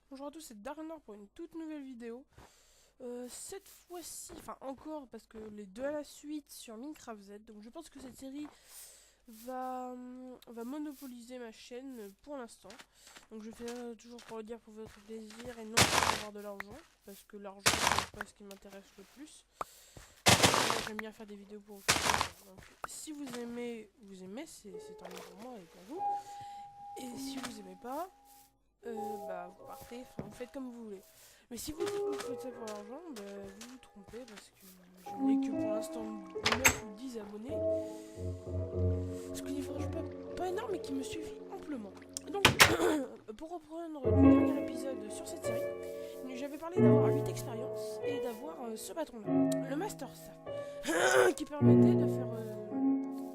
Bonjour à tous, c'est Darnor pour une toute nouvelle vidéo. Cette fois-ci, enfin encore, parce que les deux à la suite sur Minecraft Z. Donc je pense que cette série va monopoliser ma chaîne pour l'instant. Donc je fais toujours pour le dire pour votre plaisir et non pour avoir de l'argent. Parce que l'argent c'est pas ce qui m'intéresse le plus. J'aime bien faire des vidéos pour vous faire plaisir. Donc si vous aimez, c'est tant mieux pour moi et pour vous. Et si vous aimez pas, bah vous partez, enfin vous faites comme vous voulez. Mais si vous faites ça pour l'argent, bah, vous vous trompez parce que je n'ai que pour l'instant 9 ou 10 abonnés. Ce qui n'est franchement pas énorme mais qui me suffit amplement. Donc pour reprendre le dernier épisode sur cette série, j'avais parlé d'avoir 8 expériences et d'avoir ce patron là, le Master Staff, qui permettait de faire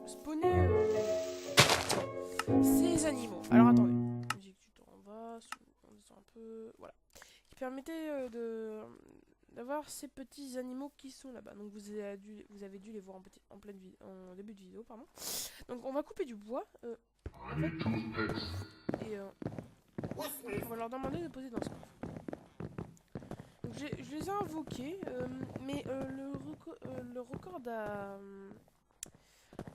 spawner ces animaux. Alors attendez, musique du temps en bas, on descend un peu, voilà. Qui permettait d'avoir ces petits animaux qui sont là-bas. Donc vous avez dû les voir en début de vidéo, pardon. Donc on va couper du bois, en fait, et on va leur demander de poser dans ce coffre. Donc je les ai invoqués, mais le record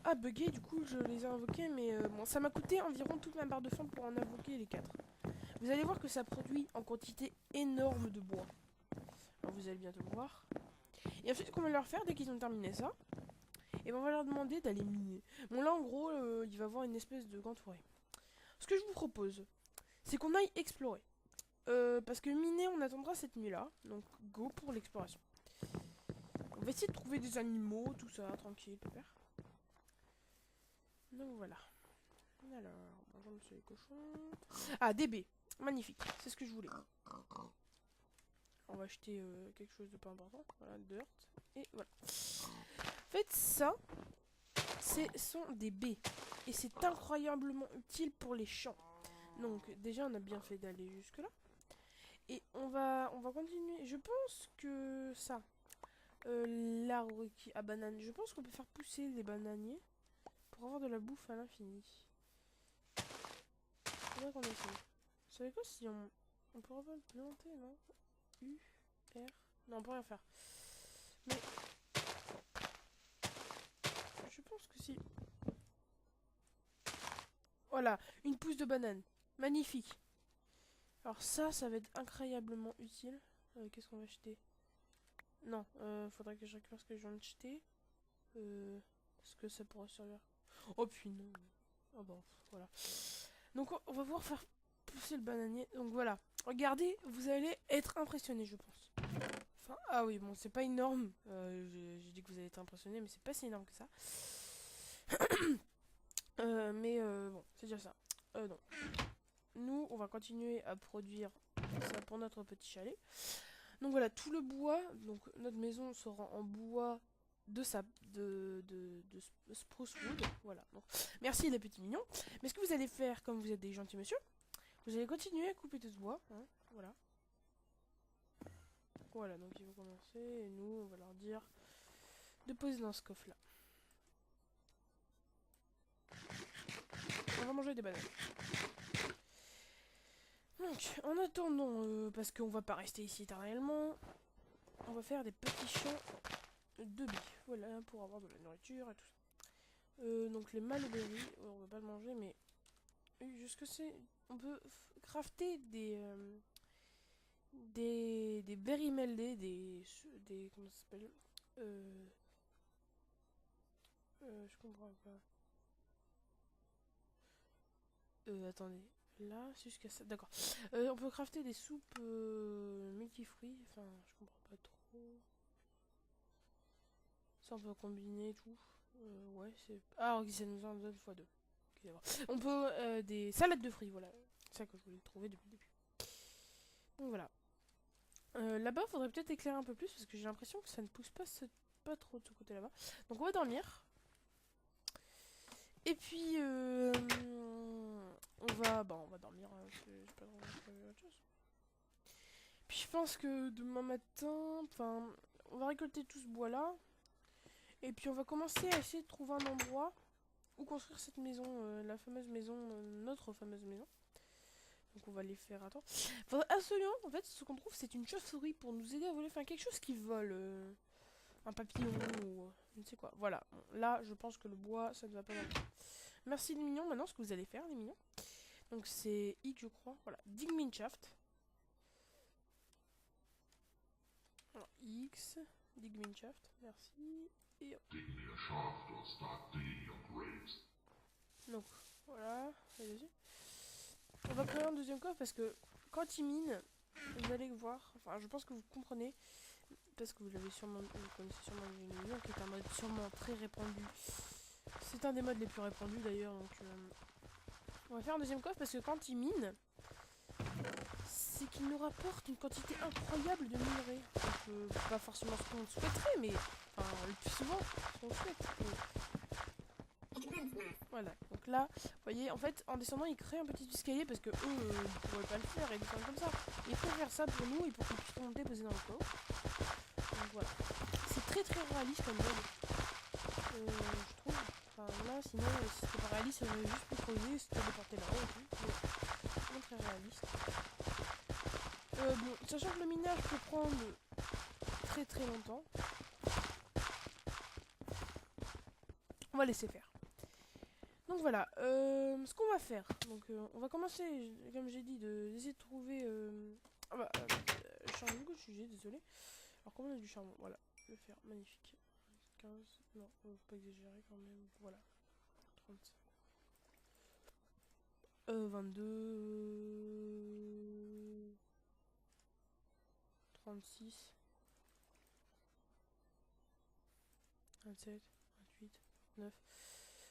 a bugué, du coup je les ai invoqués, mais bon, ça m'a coûté environ toute ma barre de faim pour en invoquer les 4. Vous allez voir que ça produit en quantité énorme de bois. Alors vous allez bientôt le voir. Et ensuite, ce qu'on va leur faire dès qu'ils ont terminé ça, et ben on va leur demander d'aller miner. Bon là en gros, il va y avoir une espèce de grande forêt. Ce que je vous propose, c'est qu'on aille explorer. Parce que miner, on attendra cette nuit-là. Donc go pour l'exploration. On va essayer de trouver des animaux, tout ça, tranquille, pépère. Donc voilà. Alors, bonjour monsieur les cochons. Ah, des baies. Magnifique, c'est ce que je voulais. On va acheter quelque chose de pas important. Voilà, dirt. Et voilà. En fait, ça, ce sont des baies. Et c'est incroyablement utile pour les champs. Donc, déjà, on a bien fait d'aller jusque-là. Et on va continuer. Je pense que ça, l'arbre qui a banane, je pense qu'on peut faire pousser des bananiers pour avoir de la bouffe à l'infini. Faudrait qu'on essaye. Vous savez quoi si on pourrait pas le planter, non? U, R. Non, on peut rien faire. Mais je pense que si. Voilà, une pousse de banane. Magnifique. Alors ça va être incroyablement utile. Qu'est-ce qu'on va acheter? Non, faudrait que je récupère ce que je viens de jeter. Est-ce que ça pourra servir? Oh puis non. Oh bon, voilà. Donc on va pouvoir faire pousser le bananier. Donc voilà. Regardez, vous allez être impressionné, je pense. Enfin, ah oui, bon, c'est pas énorme. J'ai dit que vous allez être impressionné, mais c'est pas si énorme que ça. Mais bon, c'est déjà ça. Non. Nous, on va continuer à produire ça pour notre petit chalet. Donc voilà, tout le bois, donc notre maison sera en bois de spruce wood. Voilà. Donc, merci les petits mignons. Mais ce que vous allez faire, comme vous êtes des gentils monsieur, vous allez continuer à couper tout ce bois. Hein, voilà. Voilà, donc ils vont commencer et nous, on va leur dire de poser dans ce coffre là. On va manger des bananes. Donc, en attendant, parce qu'on va pas rester ici éternellement, on va faire des petits champs de billes. Voilà, pour avoir de la nourriture et tout ça. Donc les malberries, on va pas le manger, mais jusque c'est, on peut crafter des berry meldés, comment ça s'appelle? Je comprends pas. Attendez. Là, jusqu'à ça. D'accord. On peut crafter des soupes multifruits. Enfin, je comprends pas trop. Ça, on peut combiner tout. Ouais, c'est. Ah, ok, ça nous en donne x2. Ok, on peut des salades de fruits, voilà. C'est ça que je voulais trouver depuis le début. Donc voilà. Là-bas, faudrait peut-être éclairer un peu plus parce que j'ai l'impression que ça ne pousse pas trop de ce côté là-bas. Donc on va dormir. Et puis on va dormir. J'ai pas vraiment prévu autre chose. Puis je pense que demain matin, enfin, on va récolter tout ce bois là. Et puis on va commencer à essayer de trouver un endroit où construire cette maison, la fameuse maison, notre fameuse maison. Donc on va les faire, attends. Faudrait absolument, en fait, ce qu'on trouve, c'est une chauve-souris pour nous aider à voler, enfin quelque chose qui vole. Un papillon ou je ne sais quoi. Voilà, bon, là, je pense que le bois, ça ne va pas manquer. Merci les mignons, maintenant, ce que vous allez faire, les mignons. Donc c'est X, je crois. Voilà, Digminshaft. Alors, X, Digminshaft, merci. Et hop. Dig me a shaft or start digging your graves. Donc, voilà, allez-y. On va créer un deuxième coffre parce que quand il mine, vous allez voir, enfin je pense que vous comprenez, parce que vous l'avez sûrement, vous connaissez sûrement le minion qui est un mode sûrement très répandu. C'est un des modes les plus répandus d'ailleurs, donc on va faire un deuxième coffre parce que quand il mine, c'est qu'il nous rapporte une quantité incroyable de minerais. Donc pas forcément ce qu'on souhaiterait, mais enfin le plus souvent ce qu'on souhaite. Voilà, donc là, vous voyez, en fait, en descendant, il crée un petit escalier parce que eux, ils pourraient pas le faire et descendre comme ça. Il faut faire ça pour nous et pour qu'on puisse remonter, poser dans le coffre. Donc voilà. C'est très très réaliste comme mode. Je trouve. Enfin là, sinon, si c'était pas réaliste, ça aurait juste pu creuser, c'était déporté là-haut et tout. Mais c'est vraiment très réaliste. Bon, sachant que le minage peut prendre très très longtemps, on va laisser faire. Donc voilà, ce qu'on va faire, donc on va commencer, comme j'ai dit, d'essayer de trouver... Ah bah, charbon, beaucoup de sujets, désolé. Alors comment on a du charbon, voilà, le fer, magnifique. 15, non, faut pas exagérer quand même, voilà. 35. 22... 36... 27, 28, 29...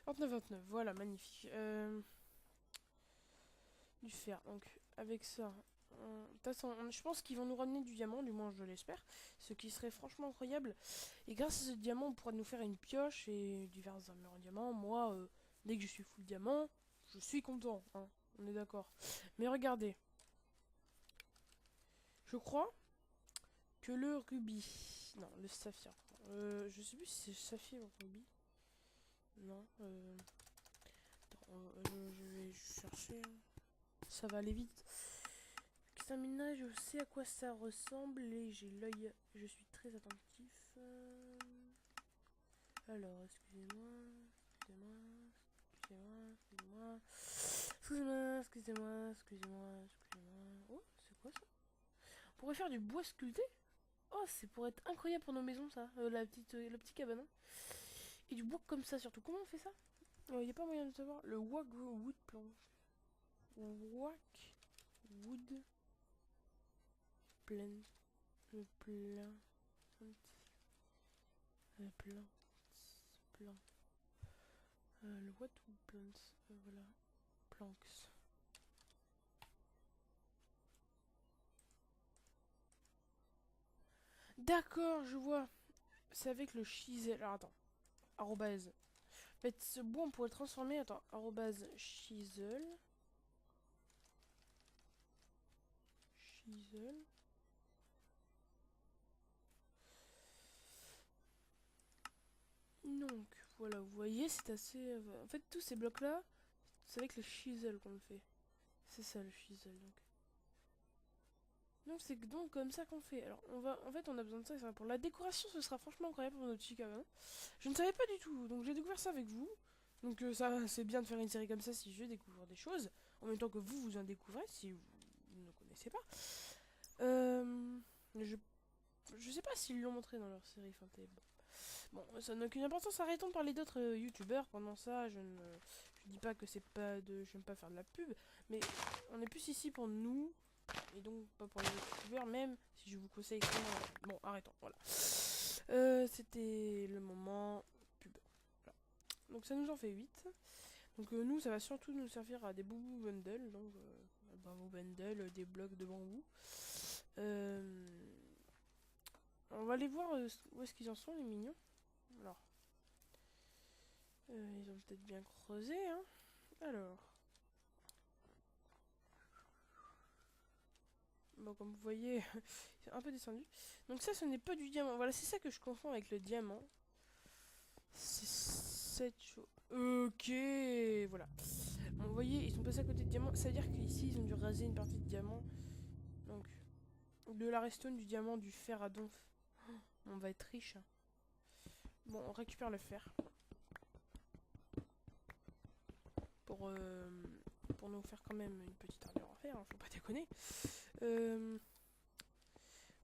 29, 29, voilà, magnifique. Du fer, donc avec ça... De toute façon, je pense qu'ils vont nous ramener du diamant, du moins je l'espère. Ce qui serait franchement incroyable. Et grâce à ce diamant, on pourra nous faire une pioche et divers armures en diamant. Moi, dès que je suis full diamant, je suis content. Hein, on est d'accord. Mais regardez. Je crois que le rubis... Non, le saphir. Je sais plus si c'est saphir ou rubis. Non. Attends, je vais chercher. Ça va aller vite. Examina, je sais à quoi ça ressemble et j'ai l'œil, je suis très attentif. Alors, excusez-moi, excusez-moi. Oh, c'est quoi ça? On pourrait faire du bois sculpté? Oh, c'est pour être incroyable pour nos maisons ça, le petit cabanon. Et du bois comme ça surtout. Comment on fait ça? Il n'y a pas moyen de savoir. Le Wag Wood Plank. Wag Wood Plan. Le plein. Le plein. Plan. Le what ou plants. Voilà. Planks. D'accord, je vois. C'est avec le chisel. Alors attends. Arrobase. En fait, ce bois, on pourrait le transformer. Attends. Arrobase chisel. Chisel. Donc, voilà, vous voyez, c'est assez... En fait, tous ces blocs-là, c'est avec le chisel qu'on le fait. C'est ça, le chisel, donc. Donc, c'est donc comme ça qu'on fait. Alors, en fait, on a besoin de ça. Pour la décoration, ce sera franchement incroyable pour notre chic avant. Je ne savais pas du tout, donc j'ai découvert ça avec vous. Donc, ça, c'est bien de faire une série comme ça si je découvre des choses. En même temps que vous en découvrez, si vous ne connaissez pas. Je sais pas s'ils l'ont montré dans leur série. Enfin, bon, ça n'a aucune importance. Arrêtons de parler d'autres youtubeurs. Pendant ça, je dis pas que c'est pas de. J'aime pas faire de la pub. Mais on est plus ici pour nous. Et donc pas pour les youtubeurs, même si je vous conseille extrêmement. Bon, arrêtons, voilà. C'était le moment pub. Voilà. Donc ça nous en fait 8. Donc nous, ça va surtout nous servir à des boubou bundles. Donc bambou bundle, des blocs de bambou. On va aller voir où est-ce qu'ils en sont, les mignons. Alors, ils ont peut-être bien creusé, hein. Alors. Bon, comme vous voyez, c'est un peu descendu. Donc ça, ce n'est pas du diamant. Voilà, c'est ça que je confonds avec le diamant. 7 chauds. Ok, voilà. Bon, vous voyez, ils sont passés à côté de diamant. Ça veut dire qu'ici, ils ont dû raser une partie de diamant. Donc, de la redstone, du diamant, du fer à donf. On va être riche. Bon, on récupère le fer. Pour nous faire quand même une petite armure en fer, hein, faut pas déconner.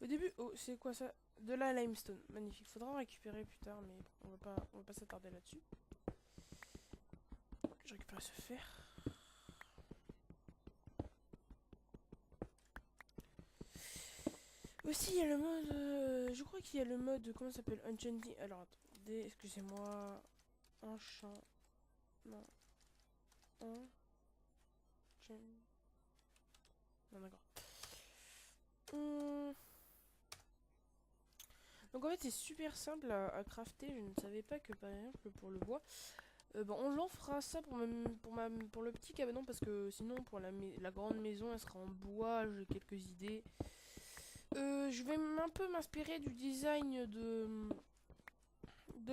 Au début, oh, c'est quoi ça? De la limestone, magnifique. Faudra en récupérer plus tard, mais on va pas s'attarder là-dessus. Je récupère ce fer. Aussi, il y a le mode. Je crois qu'il y a le mode. Comment ça s'appelle? Enchanting. Alors, attendez, excusez-moi. Enchant. Non. Non, d'accord. Donc en fait c'est super simple à crafter. Je ne savais pas que par exemple pour le bois, bon, on l'en fera ça pour le petit cabanon parce que sinon pour la grande maison elle sera en bois. J'ai quelques idées. Je vais un peu m'inspirer du design de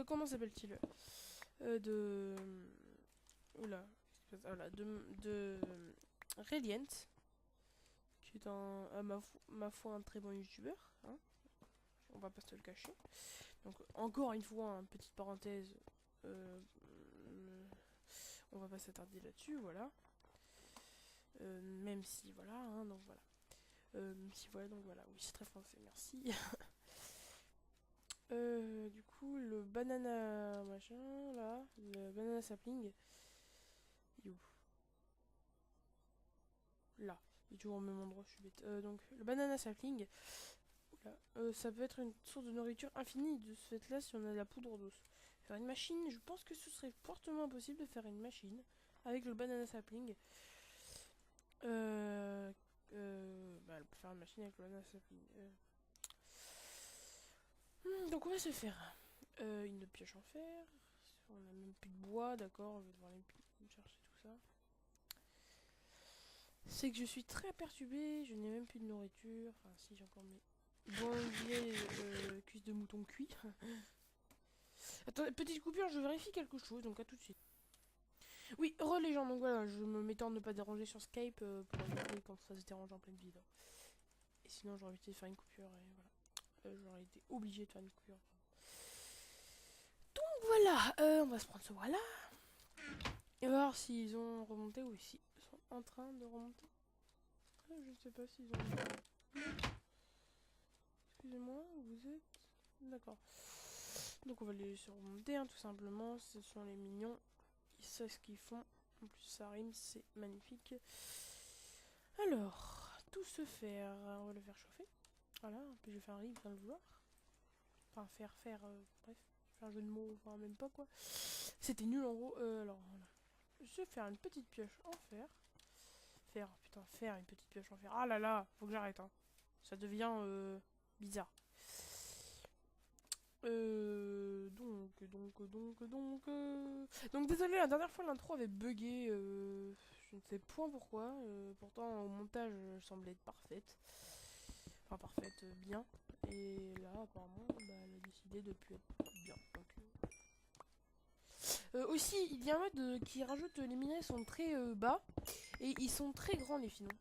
comment s'appelle-t-il, de oula, voilà, de Radiant, qui est à ma foi un très bon youtubeur, hein, on va pas se le cacher. Donc encore une fois, une petite parenthèse, on va pas s'attarder là-dessus, voilà. Même si voilà, hein, donc voilà. Si voilà, donc voilà, oui c'est très français, merci. Du coup, le banana machin, là, le banana sapling, il est où? Là, il est toujours au même endroit, je suis bête. Donc, le banana sapling, oula, ça peut être une source de nourriture infinie de ce fait-là si on a de la poudre d'os. Faire une machine, je pense que ce serait fortement impossible de faire une machine avec le banana sapling. Bah, on peut faire une machine avec le banana sapling. Donc on va se faire une pioche en fer. On a même plus de bois, d'accord. On va devoir aller chercher tout ça. C'est que je suis très perturbée. Je n'ai même plus de nourriture. Enfin, si, j'ai encore mes bonnes vieilles cuisses de mouton cuit. Attendez, petite coupure, je vérifie quelque chose. Donc à tout de suite. Oui, les gens. Donc voilà, je me mettais en ne pas déranger sur Skype pour éviter quand ça se dérange en pleine vidéo. Et sinon, j'aurais évité de faire une coupure et voilà. J'aurais été obligée de faire une coupure. Donc voilà, on va se prendre ce voilà. Et voir s'ils ont remonté ou s'ils sont en train de remonter. Je ne sais pas s'ils ont... Excusez-moi, vous êtes... D'accord. Donc on va les laisser remonter, hein, tout simplement. Ce sont les mignons. Ils savent ce qu'ils font. En plus ça rime, c'est magnifique. Alors, tout se faire. On va le faire chauffer. Voilà, puis je vais faire un riz sans le vouloir. Enfin, bref. Faire un jeu de mots, enfin même pas quoi. C'était nul en gros. Alors voilà. Je vais faire une petite pioche en fer. Faire une petite pioche en fer. Ah là là, faut que j'arrête, hein. Ça devient bizarre. Donc désolé, la dernière fois l'intro avait bugué. Je ne sais point pourquoi. Pourtant au montage elle semblait être parfaite. Enfin parfaite, bien. Et là apparemment bah, elle a décidé de plus être bien. Donc, aussi, il y a un mode qui rajoute les minerais sont très bas et ils sont très grands les filons.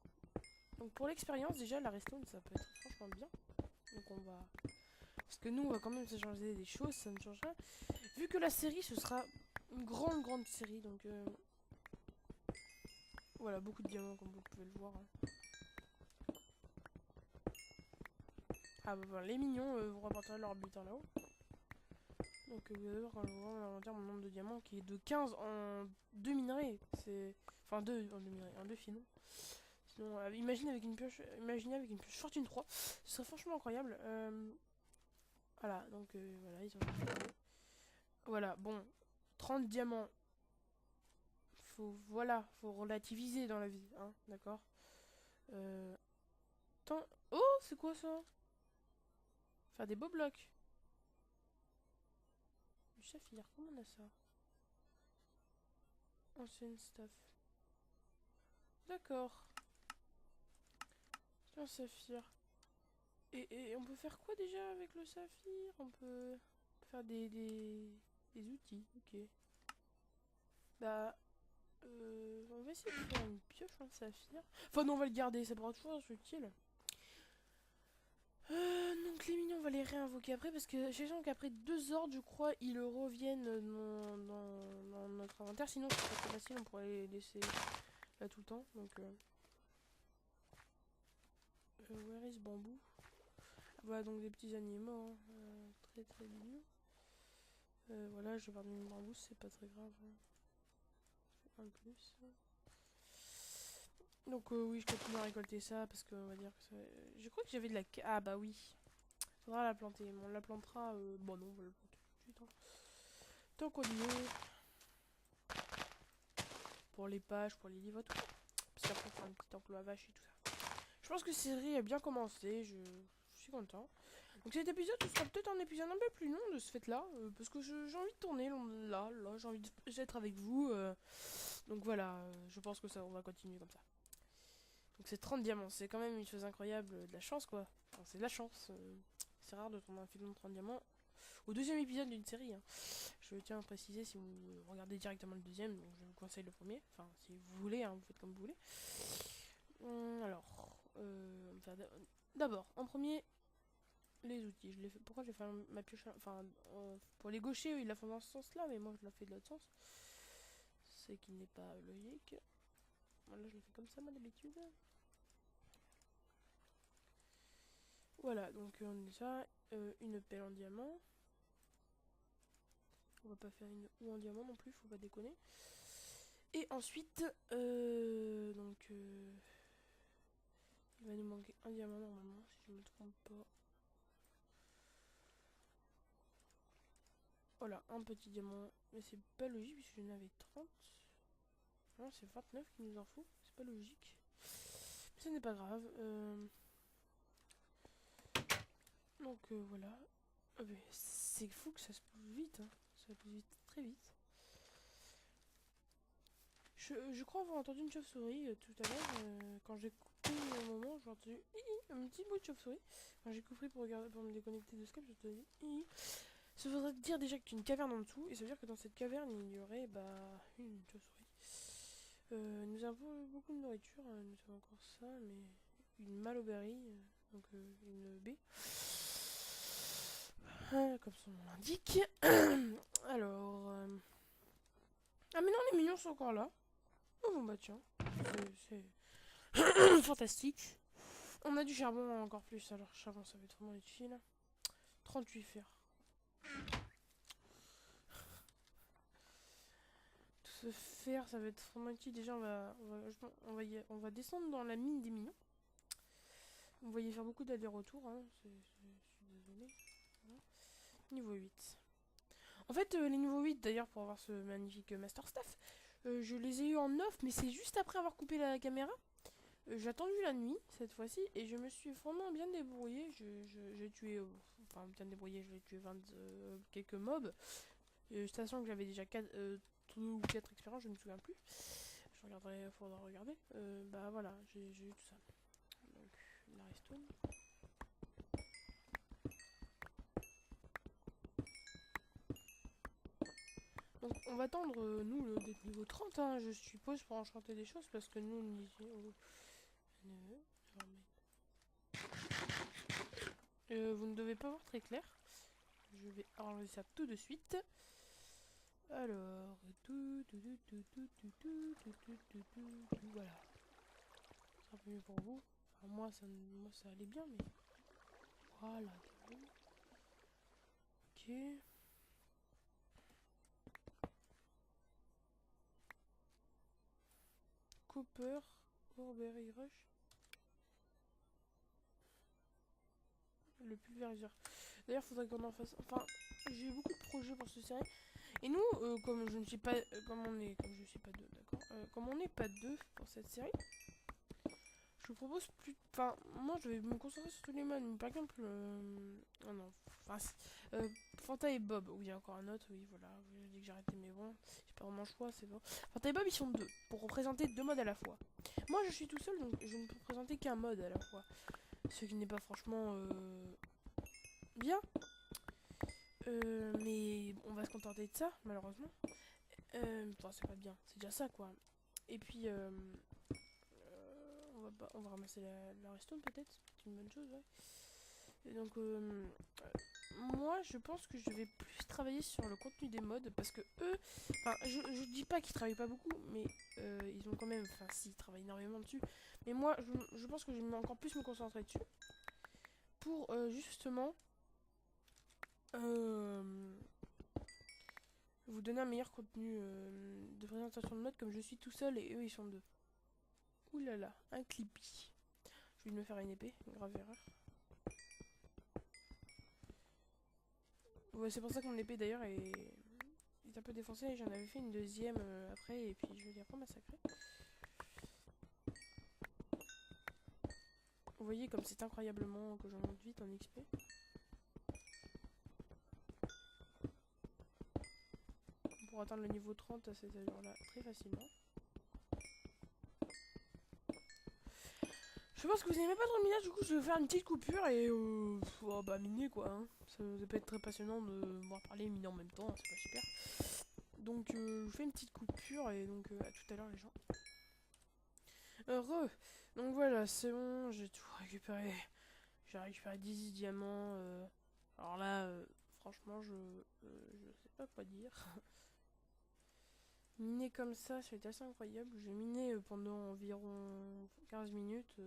Donc pour l'expérience déjà la redstone ça peut être franchement bien. Donc on va... Parce que nous on va quand même se changer des choses, ça ne change rien. Vu que la série ce sera une grande série donc... Voilà, beaucoup de diamants comme vous pouvez le voir. Hein. Ah bah voilà, les mignons vous rapporterez leur butin là-haut. Donc vous allez voir quand je vois mon inventaire, mon nombre de diamants qui est de 15 en 2 minerais. C'est... Enfin 2 en 2 minerais, en 2 filons. Sinon, imaginez avec une pioche Fortune 3, ce serait franchement incroyable. Voilà, donc voilà, ils ont... Voilà, bon, 30 diamants. Faut relativiser dans la vie, hein, d'accord. Tant... Oh, c'est quoi ça? Faire des beaux blocs. Du saphir, comment on a ça? Ancienne stuff. D'accord. C'est un saphir. Et on peut faire quoi déjà avec le saphir? On peut faire des outils, ok. Bah, on va essayer de faire une pioche en saphir. Enfin non, on va le garder, ça pourra toujours être utile. Donc les minions, on va les réinvoquer après parce que j'ai l'impression qu'après 2 ordres, je crois, ils reviennent dans notre inventaire. Sinon, c'est pas très facile, on pourrait les laisser là tout le temps. Donc, where is bambou? Voilà, donc des petits animaux, hein, très très mignons. Voilà, j'ai perdu une bambou, c'est pas très grave. Hein. Un de plus. Donc oui, je continue à récolter ça parce que on va dire que ça... Je crois que j'avais de la... Ah bah oui. Faudra la planter. On la plantera... Bon non, on va la planter tout de suite. Hein. Tant qu'on y est. Pour les pages, pour les livres, tout ça. Parce qu'après, on fera un petit enclos à vache et tout ça. Je pense que cette série a bien commencé. Je suis content. Donc cet épisode, ce sera peut-être un épisode un peu plus long de ce fait-là. Parce que j'ai envie de tourner là, j'ai envie d'être avec vous. Donc voilà, je pense que ça, on va continuer comme ça. Donc c'est 30 diamants, c'est quand même une chose incroyable, de la chance quoi. Enfin, c'est de la chance. C'est rare de tomber un filon de 30 diamants au deuxième épisode d'une série. Hein. Je tiens à préciser si vous regardez directement le deuxième, donc je vous conseille le premier. Enfin, si vous voulez, hein, vous faites comme vous voulez. Alors, d'abord, en premier, les outils. Pourquoi j'ai fait ma pioche. Enfin, pour les gauchers, eux, ils la font dans ce sens-là, mais moi je la fais de l'autre sens. C'est qui n'est pas logique. Voilà, je le fais comme ça, moi d'habitude. Voilà, donc on a ça. Une pelle en diamant. On va pas faire une ou en diamant non plus, faut pas déconner. Et ensuite, il va nous manquer un diamant normalement, si je me trompe pas. Voilà, un petit diamant. Mais c'est pas logique puisque j'en avais 30. Non, c'est 29 qui nous en faut. C'est pas logique. Mais ce n'est pas grave. Donc voilà. C'est fou que ça se pousse vite. Hein. Ça pousse vite, très vite. Je crois avoir entendu une chauve-souris tout à l'heure. Quand j'ai coupé un moment, j'ai entendu un petit bout de chauve-souris. Quand j'ai coupé pour me déconnecter de Skype, j'ai entendu ça voudrait dire déjà qu'il y a une caverne en dessous. Et ça veut dire que dans cette caverne, il y aurait une chauve-souris. Nous avons beaucoup de nourriture. Nous avons encore ça, mais une maloberry. Donc une baie. Comme son nom l'indique. Alors... Ah mais non, les mignons sont encore là. Oh bon bah tiens. C'est fantastique. On a du charbon encore plus. Alors charbon ça va être vraiment utile. 38 fer. Tout ce fer ça va être vraiment utile. Déjà on va descendre dans la mine des mignons. On va y faire beaucoup d'allers-retours. Hein. Je suis désolée. Voilà. Niveau 8. En fait les niveaux 8 d'ailleurs pour avoir ce magnifique Master Staff. Je les ai eu en off mais c'est juste après avoir coupé la caméra. J'ai attendu la nuit cette fois-ci et je me suis vraiment bien débrouillé. J'ai tué, enfin bien débrouillé, j'ai tué 20 quelques mobs. Sachant que j'avais déjà 2 ou 4 expériences, je ne me souviens plus. Je regarderai, faudra regarder. Bah voilà, j'ai eu tout ça. Donc la restone. Donc on va attendre nous d'être niveau 30 hein, je suppose pour enchanter des choses parce que nous on y vous ne devez pas voir très clair. Je vais arranger ça tout de suite. Alors, voilà. Ça va mieux pour vous. Enfin, moi, ça allait bien, mais voilà. Ok. Copper, Orberry Rush. Le pulvériseur. D'ailleurs, faudrait qu'on en fasse. Enfin, j'ai eu beaucoup de projets pour cette série. Et nous, comme je ne suis pas, comme je suis pas deux, d'accord. Comme on n'est pas deux pour cette série, je vous propose plus. Enfin, moi, je vais me concentrer sur tous les modes. Par exemple, oh non, enfin, Fanta et Bob. Oui, il y a encore un autre. Oui, voilà. J'ai dit que j'arrêtais, mais bon, j'ai pas vraiment le choix, c'est bon. Fanta et Bob, ils sont deux pour représenter 2 modes à la fois. Moi, je suis tout seul, donc je ne peux présenter qu'un mode à la fois. Ce qui n'est pas franchement bien. Mais on va se contenter de ça, malheureusement. Enfin, c'est pas bien, c'est déjà ça quoi. Et puis, on va ramasser la redstone peut-être, c'est une bonne chose, ouais. Et donc, moi je pense que je vais plus travailler sur le contenu des mods parce que eux, enfin, je dis pas qu'ils travaillent pas beaucoup, mais ils ont quand même, enfin, si, ils travaillent énormément dessus. Mais moi, je pense que je vais encore plus me concentrer dessus pour justement euh, vous donner un meilleur contenu de présentation de mode comme je suis tout seul et eux ils sont deux. Ouh là là, un clippy. Je vais me faire une épée, une grave erreur. Ouais, c'est pour ça que mon épée d'ailleurs est un peu défoncée et j'en avais fait une deuxième après et puis je vais après massacrer. Vous voyez comme c'est incroyablement que j'en monte vite en XP. Pour atteindre le niveau 30 à cette allure-là très facilement. Je pense que vous n'aimez pas trop le minage, du coup je vais faire une petite coupure et oh, bah miner quoi. Hein. Ça peut être très passionnant de voir parler et miner en même temps, hein, c'est pas super. Donc je fais une petite coupure et donc à tout à l'heure les gens. Heureux. Donc voilà, c'est bon, j'ai tout récupéré. J'ai récupéré 10 diamants. Alors là, franchement, je sais pas quoi dire. Miner comme ça va être assez incroyable. J'ai miné pendant environ 15 minutes.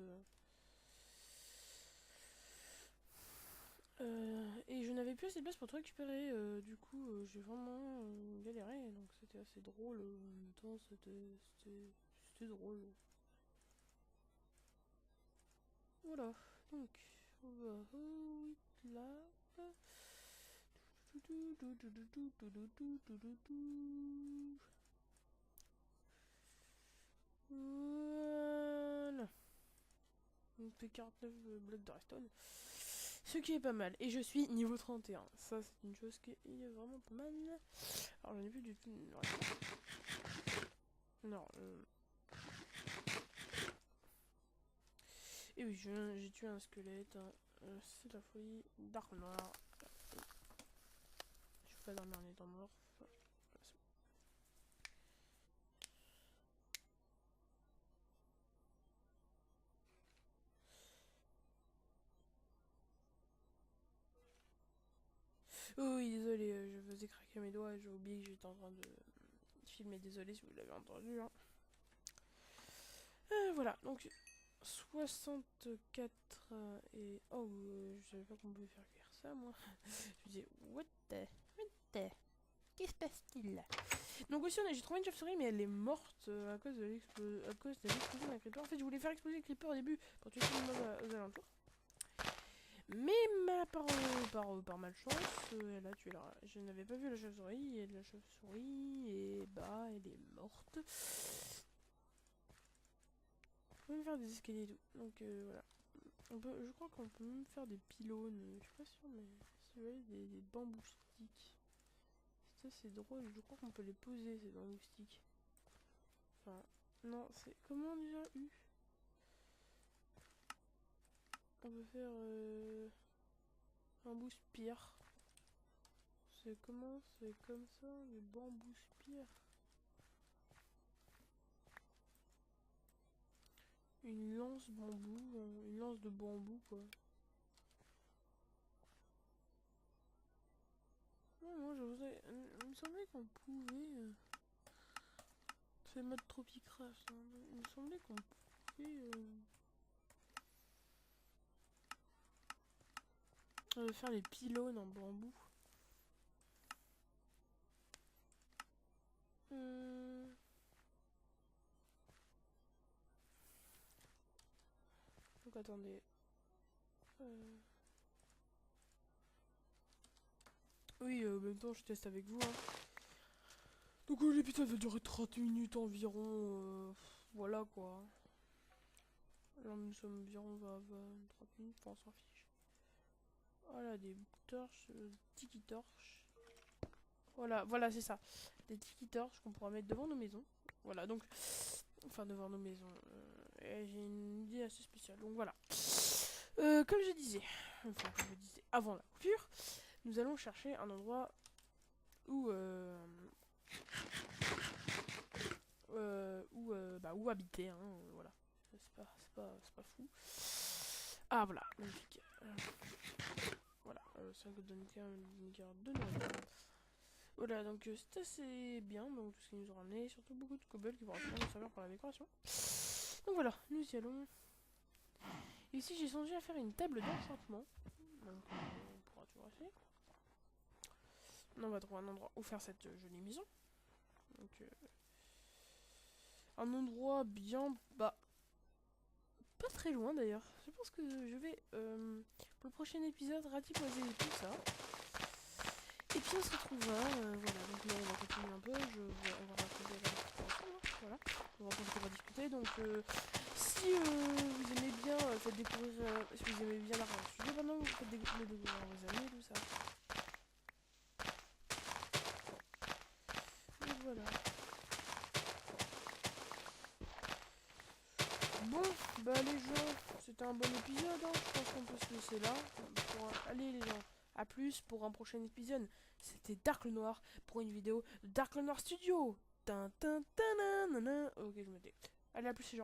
Et je n'avais plus assez de place pour tout récupérer. Du coup, j'ai vraiment galéré. Donc c'était assez drôle. En même temps, c'était drôle. Voilà. Donc, on va là. Voilà. Donc fait 49 blocs de redstone. Ce qui est pas mal. Et je suis niveau 31. Ça, c'est une chose qui est vraiment pas mal. Alors, j'en ai plus du tout. Non. Et oui, j'ai tué un squelette. C'est la folie. Dark noir. Je peux pas dormir en étant mort. Oh oui, désolé, je faisais craquer mes doigts. J'ai oublié que j'étais en train de filmer. Désolé si vous l'avez entendu. Hein. Voilà, donc 64 et... Oh, je savais pas qu'on pouvait faire cuire ça, moi. Je me disais, what the... Qu'est-ce qui se passe-t-il là? Donc aussi, j'ai trouvé une chauve-souris, mais elle est morte à cause de l'explosion d'un creeper. En fait, je voulais faire exploser le creeper au début pour tuer tout le monde aux alentours. Mais par malchance, elle a tué la... Je n'avais pas vu la chauve-souris, et la chauve-souris, et bah, elle est morte. On peut même faire des escaliers et tout. Donc voilà. Je crois qu'on peut même faire des pylônes. Je suis pas sûre, mais si vous voyez, des bambous sticks. Ça, c'est drôle. Je crois qu'on peut les poser, ces bambous sticks. Enfin, non, c'est. Comment déjà eu? On peut faire. Bambou spire. C'est comment? C'est comme ça, les bambous spire. Une lance bambou, une lance de bambou quoi. Ouais, moi je voudrais. Il me semblait qu'on pouvait. C'est mode Tropicraft. Hein. Il me semblait qu'on pouvait faire les pylônes en bambou. Donc attendez. Oui, en même temps je teste avec vous. Hein. Donc l'épisode va durer 30 minutes environ. Voilà quoi. Là nous sommes environ 30 minutes, on s'en fiche. Voilà des torches, tiki torches. Voilà c'est ça. Des tiki torches qu'on pourra mettre devant nos maisons. Voilà donc. Enfin devant nos maisons. J'ai une idée assez spéciale. Donc voilà. Comme je disais. Enfin comme je disais avant la coupure. Nous allons chercher un endroit où où habiter, hein, voilà. C'est pas fou. Ah voilà, magnifique. Voilà, ça donne quand même une garde de nourriture. Voilà, donc c'est assez bien, donc tout ce qui nous a ramené, surtout beaucoup de cobbles qui vont nous servir pour la décoration. Donc voilà, nous y allons. Et ici j'ai songé à faire une table d'enchantement. Donc on pourra toujours essayer. On va trouver un endroit où faire cette jolie maison. Donc un endroit bien bas. Pas très loin d'ailleurs. Je pense que je vais pour le prochain épisode ratipoiser tout ça. Et puis on se retrouvera, voilà, donc là on va continuer un peu, on va raconter la discussion, voilà, on va discuter, donc si vous aimez bien, faites découvrir, si vous aimez bien l'art en studio, maintenant vous faites découvrir à vos amis, tout ça. Donc voilà. Bon, bah les gens, c'était un bon épisode, hein. Je pense qu'on peut se laisser là. Allez les gens, à plus pour un prochain épisode. C'était Dark le Noir pour une vidéo de Dark le Noir Studio. Ok, je me dis. Allez, à plus les gens.